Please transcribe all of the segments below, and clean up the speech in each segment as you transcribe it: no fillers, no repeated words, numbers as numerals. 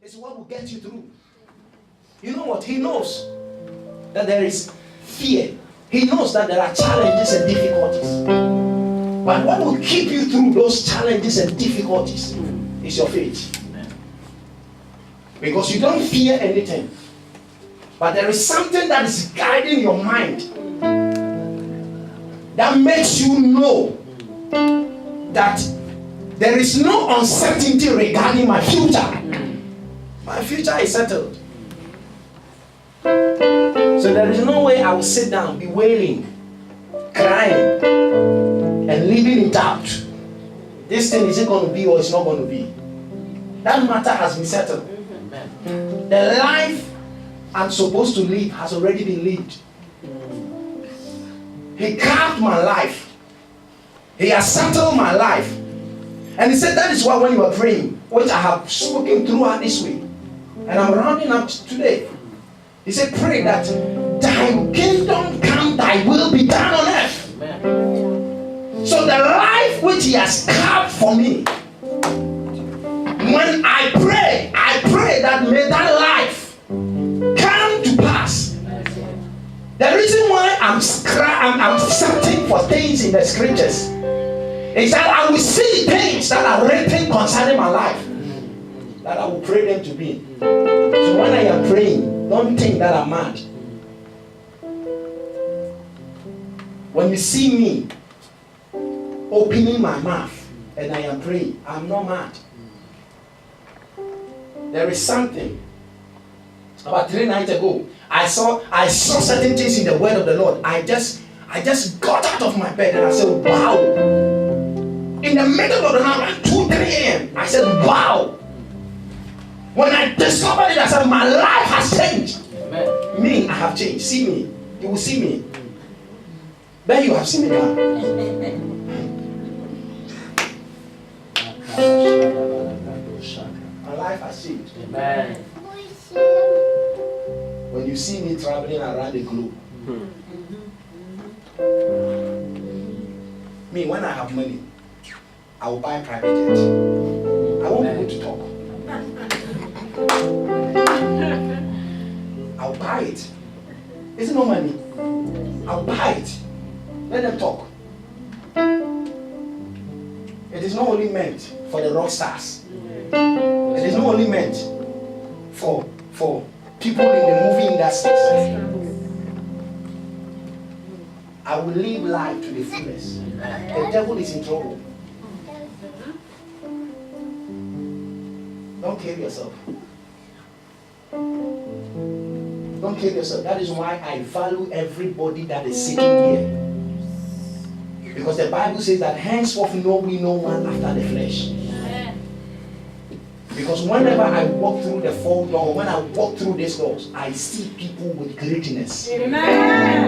It's what will get you through. You know what? He knows that there is fear. He knows that there are challenges and difficulties. But what will keep you through those challenges and difficulties is your faith. Because you don't fear anything. But there is something that is guiding your mind that makes you know that there is no uncertainty regarding my future. My future is settled. So there is no way I will sit down, be wailing, crying, and living in doubt. This thing, is it going to be or it's not going to be? That matter has been settled. The life I'm supposed to live has already been lived. He carved my life. He has settled my life. And he said that is why when you are praying, which I have spoken throughout this week, and I'm rounding up today, he said, pray that thy kingdom come, thy will be done on earth. Amen. So the life which he has carved for me, when I pray that may that life come to pass. The reason why I'm searching for things in the scriptures is that I will see things that are written concerning my life, that I will pray them to be. So when I am praying, don't think that I'm mad. When you see me opening my mouth and I am praying, I'm not mad. There is something. About 3 nights ago, I saw certain things in the word of the Lord. I just got out of my bed and I said, wow. In the middle of the night, around 2, 3 a.m., I said, wow. When I discovered it, I said, my life has changed. Amen. Me, I have changed. See me. You will see me. Then you have seen me now. My life has changed. Amen. When you see me traveling around the globe, me, when I have money, I will buy a private jet. I won't be able to talk. I'll buy it. It's no money. I'll buy it. Let them talk. It is not only meant for the rock stars. It is not only meant for people in the movie industries. I will live life to the fullest. The devil is in trouble. Don't kill yourself. Don't kill yourself. That is why I value everybody that is sitting here. Because the Bible says that henceforth know we no one after the flesh. Because whenever I walk through the four door, when I walk through these doors, I see people with greatness. Amen.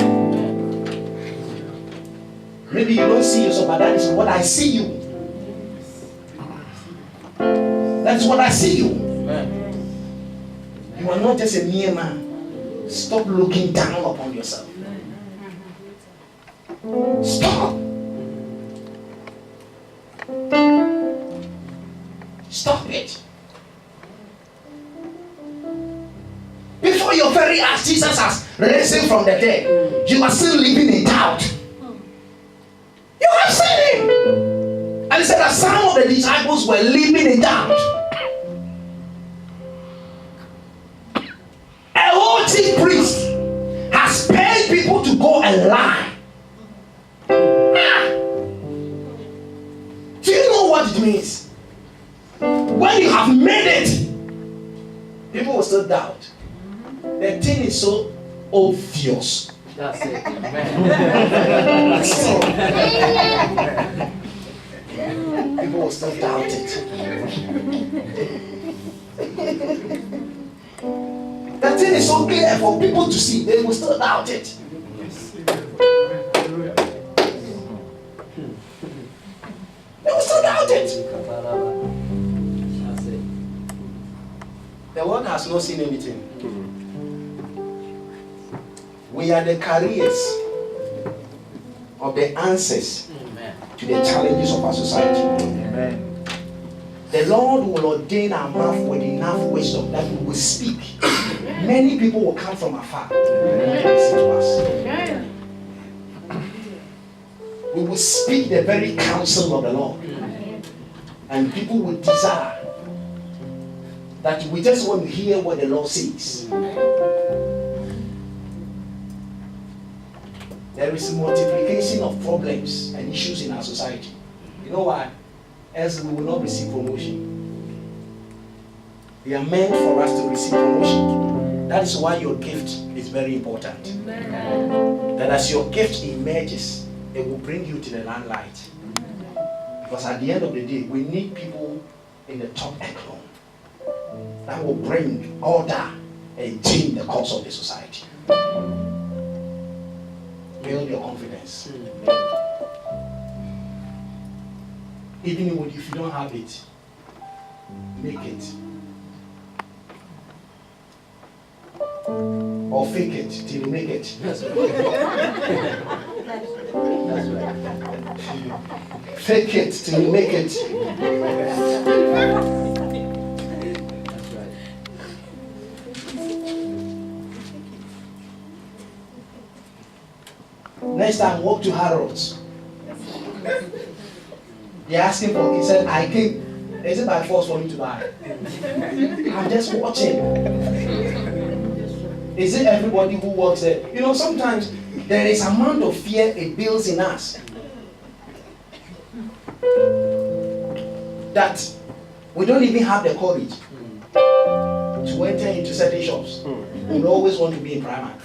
Maybe you don't see yourself, but that is what I see you. That's what I see you. Amen. You are not just a mere man. Stop looking down upon yourself. Stop. Stop it. Before your very eyes, Jesus has risen from the dead. You are still living in doubt. You have seen him. And he said that some of the disciples were living in doubt. A whole chief priest has paid people to go and lie. Do you know what it means? When you have made it, people will still doubt. The thing is so obvious. That's it. People will still doubt it. The thing is so clear for people to see. They will still doubt it. They will still doubt it. The world has not seen anything. We are the carriers of the answers to the challenges of our society. Amen. The Lord will ordain our mouth with enough wisdom that we will speak. Many people will come from afar and listen to us. We will speak the very counsel of the Lord. And people will desire that we just want to hear what the Lord says. There is multiplication of problems and issues in our society. You know why? Else we will not receive promotion. They are meant for us to receive promotion. That is why your gift is very important. That as your gift emerges, it will bring you to the limelight. Because at the end of the day, we need people in the top echelon that will bring order and change the course of the society. Build your confidence. Even if you don't have it, make it. Or fake it till you make it. That's right. Fake it till you make it. That's right. Next time, walk to Harrods. They're asking for, he said, I came. Is it by force for me to buy? I'm just watching. Is it everybody who works there? You know, sometimes there is amount of fear it builds in us. That we don't even have the courage to enter into certain shops. We always want to be in Primark.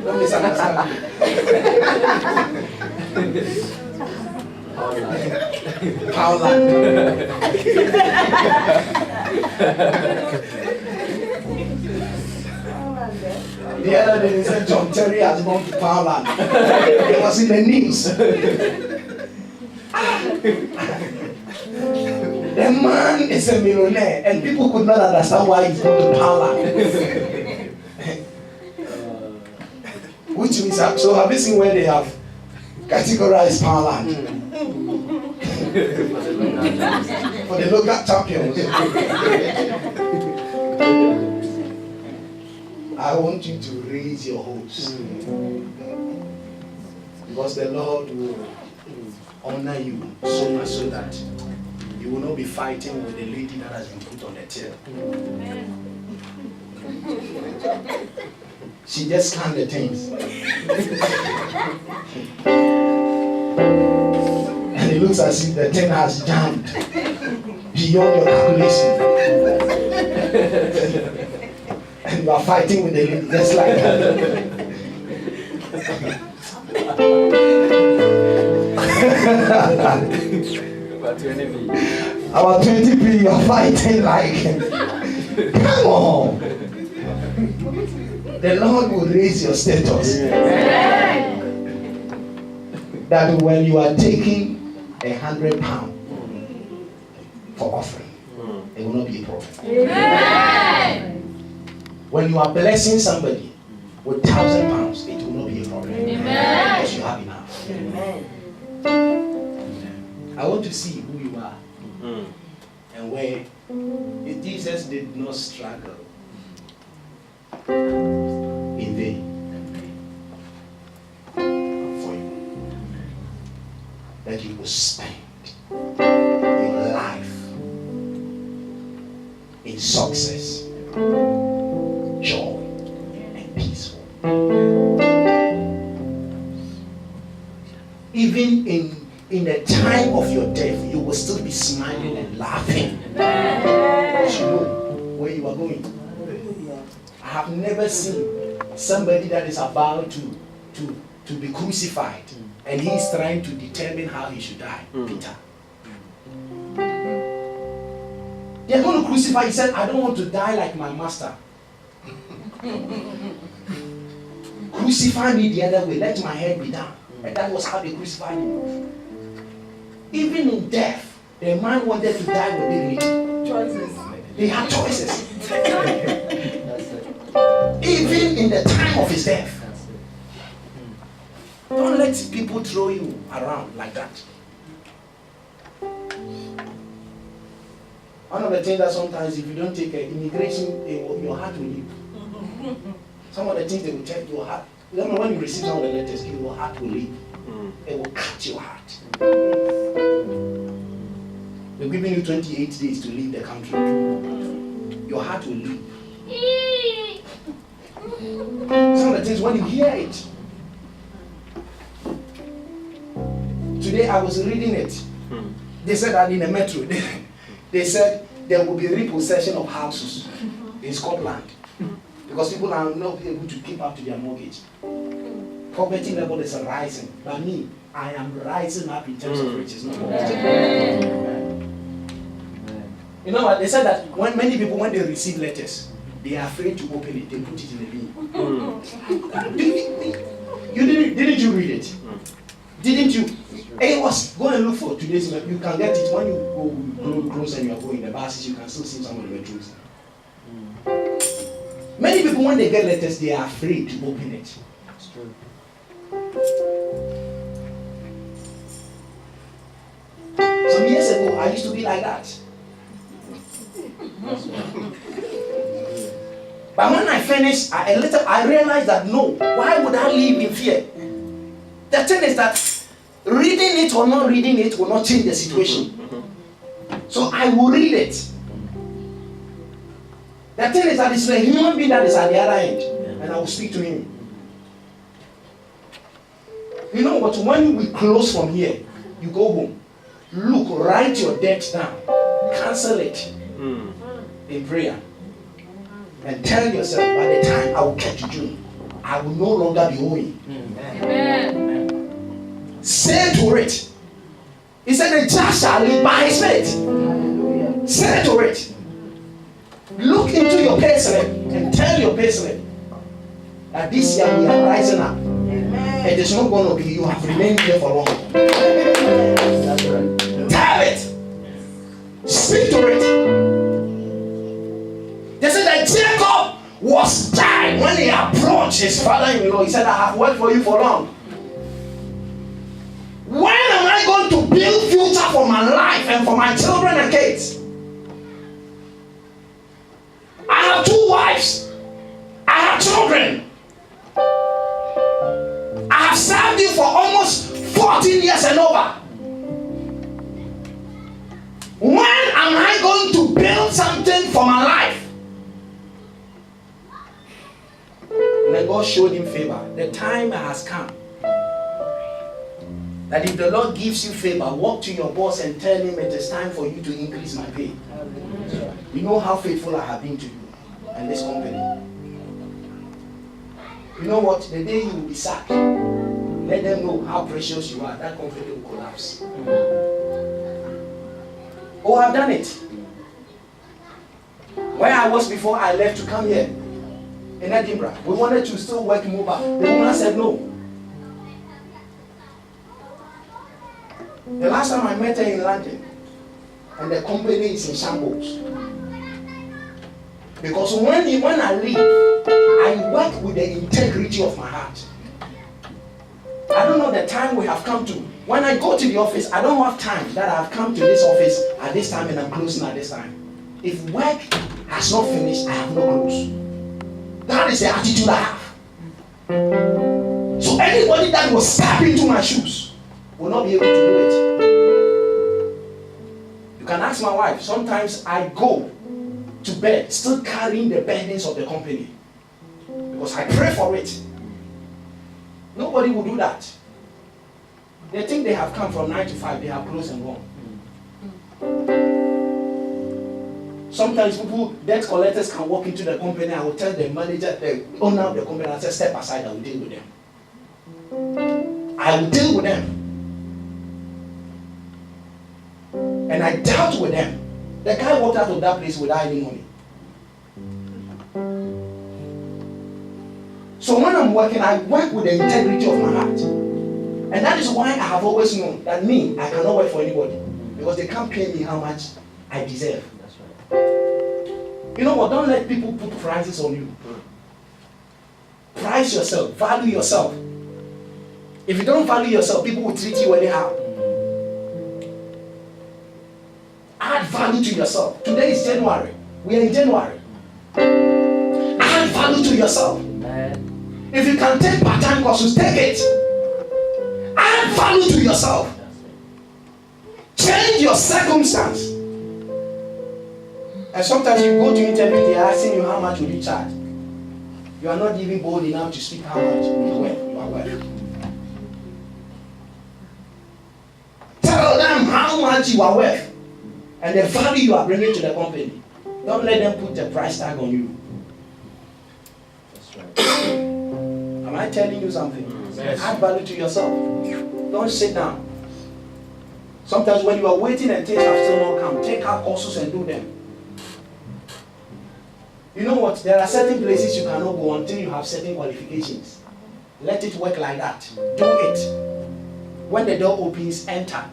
Don't misunderstand. Paula. The other day they said John Terry has gone to Paula. It was in the news. The man is a millionaire and people could not understand why he's going to Paula. Which means, so have you seen where they have categorized Powerland? For the local champions. I want you to raise your hopes. Because the Lord will honor you so much so that you will not be fighting with the lady that has been put on the tail. She just scanned the things. And it looks as if the thing has jumped beyond your calculation. And you are fighting with the lady just like that. Our 20p, you are fighting like, come on. The Lord will raise your status. That when you are taking £100 for offering, it will not be a problem. When you are blessing somebody with £1,000, it will not be a problem. Because you have enough. I want to see who you are and where. Jesus did not struggle in vain for you. That you will spend your life in success, joy, and peaceful. Even in the time of your death, you will still be smiling and laughing. Because you know where you are going. I have never seen somebody that is about to be crucified and he is trying to determine how he should die. Peter. They are going to crucify. He said, I don't want to die like my master. Crucify me the other way. Let my head be down. And that was how they crucified him. Even in death, the man wanted to die with dignity. Choices. They had choices. Even in the time of his death. let people throw you around like that. One of the things that sometimes if you don't take immigration, your heart will leap. Some of the things they will tell your heart. When you receive some of the letters, your heart will leap. It will cut your heart. They're giving you 28 days to leave the country. Your heart will leap. Some of the things when you hear it. Today I was reading it. They said that in the metro. They said there will be repossession of houses in Scotland because people are not able to keep up to their mortgage. Poverty level is rising. But me, I am rising up in terms of riches. Not you know what? They said that when many people, when they receive letters, they are afraid to open it. They put it in the bin. Didn't you read it? Didn't you? It was, go and look for today's map. You can get it when you go close and you are going the buses. You can still see some of the metros. Many people, when they get letters, they are afraid to open it. It's true. Some years ago, I used to be like that. But when I finished, I realized that no, why would I live in fear? The thing is that reading it or not reading it will not change the situation. So I will read it. The thing is that it's a human being that is at the other end, and I will speak to him. You know what? When we close from here, you go home. Look, write your debt down, cancel it in prayer, and tell yourself, by the time I will get to June, I will no longer be owing. Amen. Say to it. He said, the just shall live by his faith. Hallelujah. Say to it. Look into your payslip and tell your payslip that this year we are rising up. Amen. It is not going to be you have remained here for long. That's right. Tell it. Speak to it. They said that Jacob was dying when he approached his father-in-law. He said, I have worked for you for long. When am I going to build future for my life and for my children and kids? I have 2 wives. I have children. I have served you for almost 14 years and over. When am I going to build something for my life? And then God showed him favor. The time has come. That if the Lord gives you favor, walk to your boss and tell him it is time for you to increase my pay. You know how faithful I have been to you and this company. You know what? The day you will be sacked, let them know how precious you are. That company will collapse. Oh, I've done it. Where I was before I left to come here in Edinburgh, we wanted to still work mobile. The woman said no. The last time I met her in London, and the company is in shambles. Because when I leave, I work with the integrity of my heart. I don't know the time we have come to. When I go to the office, I don't have time that I have come to this office at this time and I'm closing at this time. If work has not finished, I have no close. That is the attitude I have. So anybody that will step into my shoes will not be able to do it. You can ask my wife. Sometimes I go to bed still carrying the burdens of the company because I pray for it. Nobody will do that. They think they have come from 9 to 5, they have closed and gone. Sometimes people, debt collectors can walk into the company. I will tell the manager, the owner of the company, I say, step aside, I will deal with them. I will deal with them. And I dealt with them. The guy walked out of that place without any money. So when I'm working, I work with the integrity of my heart. And that is why I have always known that me, I cannot work for anybody. Because they can't pay me how much I deserve. That's right. You know what? Don't let people put prices on you. Price yourself. Value yourself. If you don't value yourself, people will treat you anyhow. Add value to yourself. Today is January. We are in January. Add value to yourself. If you can take part-time courses, take it. Add value to yourself. Change your circumstance. And sometimes you go to interview, they are asking you how much will you charge. You are not even bold enough to speak how much you are worth. Tell them how much you are worth and the value you are bringing to the company. Don't let them put the price tag on you. That's right. Am I telling you something? Yes. Add value to yourself. Don't sit down. Sometimes when you are waiting and things have still not come, take out courses and do them. You know what? There are certain places you cannot go until you have certain qualifications. Let it work like that. Do it. When the door opens, enter.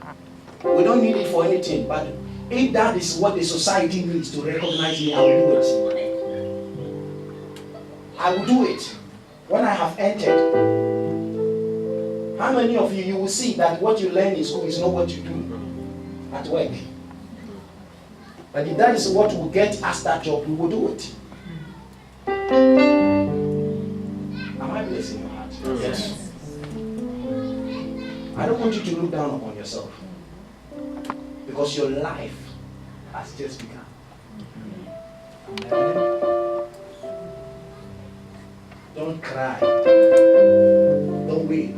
We don't need it for anything, but if that is what the society needs to recognize me, I will do it. I will do it. When I have entered, how many of you will see that what you learn in school is not what you do at work? But if that is what will get us that job, we will do it. Am I blessing your heart? Yes. I don't want you to look down upon yourself. Because your life has just begun. Don't cry. Don't weep.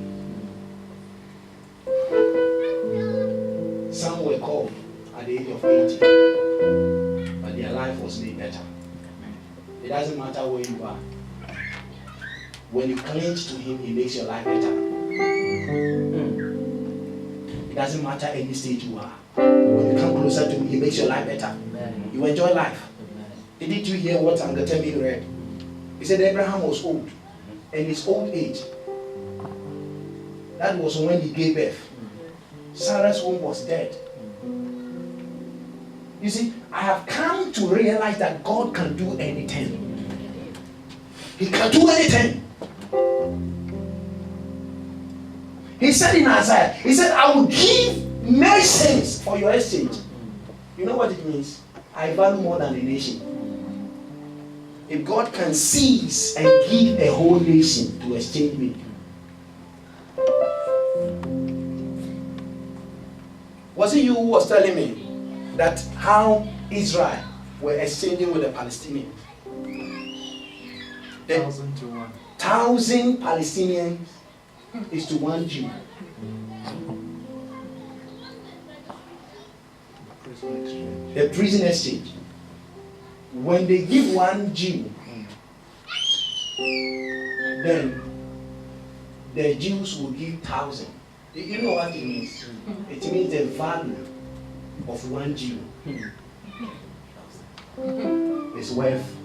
Some were called at the age of 80, but their life was made better. It doesn't matter where you are. When you cling to Him, He makes your life better. It doesn't matter any stage you are. When you come closer to Him, He makes your life better. Amen. You enjoy life. Amen. Didn't you hear what Uncle Temi read? He said Abraham was old. And his old age, that was when he gave birth. Sarah's womb was dead. You see, I have come to realize that God can do anything. He can do anything. He said in Isaiah, He said, I will give nations for your exchange. You know what it means? I value more than a nation. If God can seize and give a whole nation to exchange me. Was it you who was telling me that how Israel were exchanging with the Palestinians? 1,000 to 1. 1,000 Palestinians is to 1 Jew. The prison exchange. When they give 1 Jew, then the Jews will give 1,000. You know what it means? It means the value of 1 Jew is worth.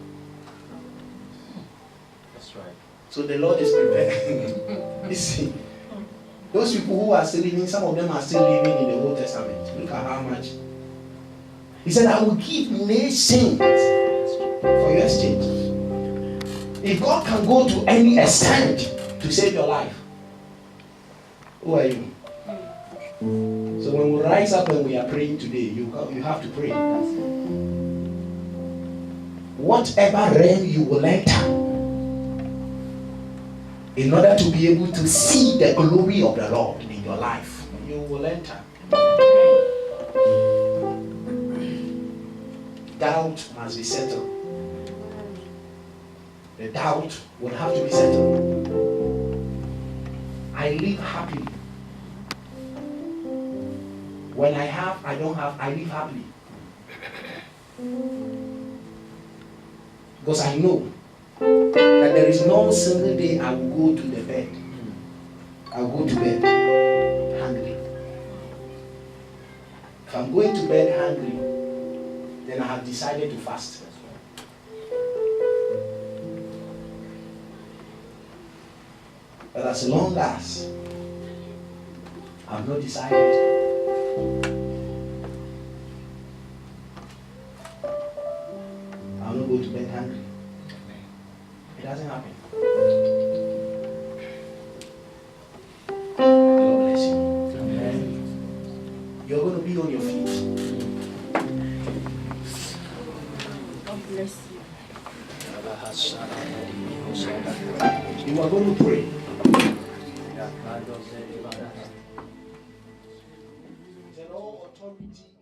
That's right. So the Lord is preparing. You see, those people who are still living, some of them are still living in the Old Testament. Look at how much. He said, I will give nations for your exchange. If God can go to any extent to save your life, who are you? So when we rise up and we are praying today, you have to pray. Whatever realm you will enter, in order to be able to see the glory of the Lord in your life, you will enter. Doubt must be settled. The doubt will have to be settled. I live happily. When I have, I don't have, I live happily. Because I know that there is no single day I will go to the bed. I will go to bed hungry. If I'm going to bed hungry, then I have decided to fast. But as long as I've not decided, I'll not go to bed hungry. It doesn't happen. bless you. You are going to pray. All authority